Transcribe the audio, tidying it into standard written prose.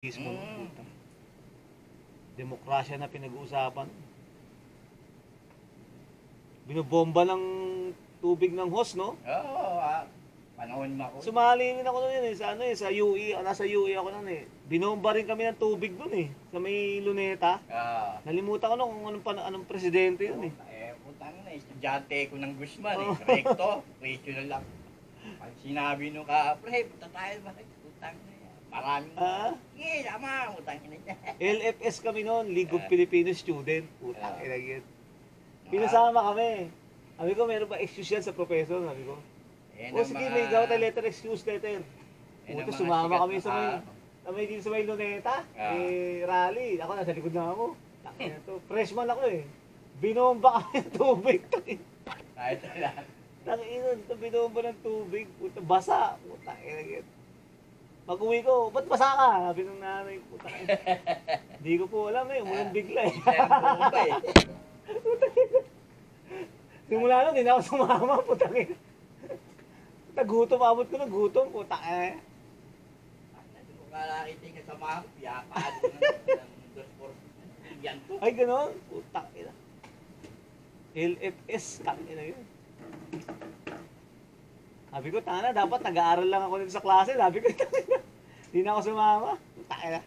Mismo, demokrasya na pinag-uusapan. Binobomba ng tubig ng host, no? Oo, panahon mo ako. Sumali rin ako noon sa UE, nasa UE ako noon eh. Binomba rin kami ng tubig doon eh, sa may Luneta. Nalimutan ko na kung anong presidente yun eh. Putang na, estudyante ko ng Guzman eh. Recto, ratio na lang. Pag sinabi nung pre, punta tayo ba? Putang na yan. Maraming sige, sama, putang na yan. LFS kami noon, League of Filipino Student. Putang ina yan. Pinasama kami. Sabi ko, meron ba excuse yan sa professor? Sabi ko. O sige, may gawa tayo letter, excuse letter. Puto, sumama kami sa may din sa may Luneta. Rally. Ako nasa likod na ako. Freshman ako eh. Binomba kami ng tubig. Kahit lang. Tanginon, binomba ng tubig. Puta, basa. Puta, yan. Pag-uwi ko, ba't basa ka? Sabi ng nanay, puta. Hindi ko po alam eh, umulan bigla eh. Simula nun, hindi na ako sumama, puta. Nagutom, abot ko ng gutom, puta eh. Hindi ko kalakitin ka sa mga piyapaan ng 2-4 yan to. Ay, gano'n? Puta ina. LFS, tangina yun. Sabi ko, tanga na, dapat nag-aaral lang ako dito sa klase. Sabi ko, hindi na ako sumama. Puta ina.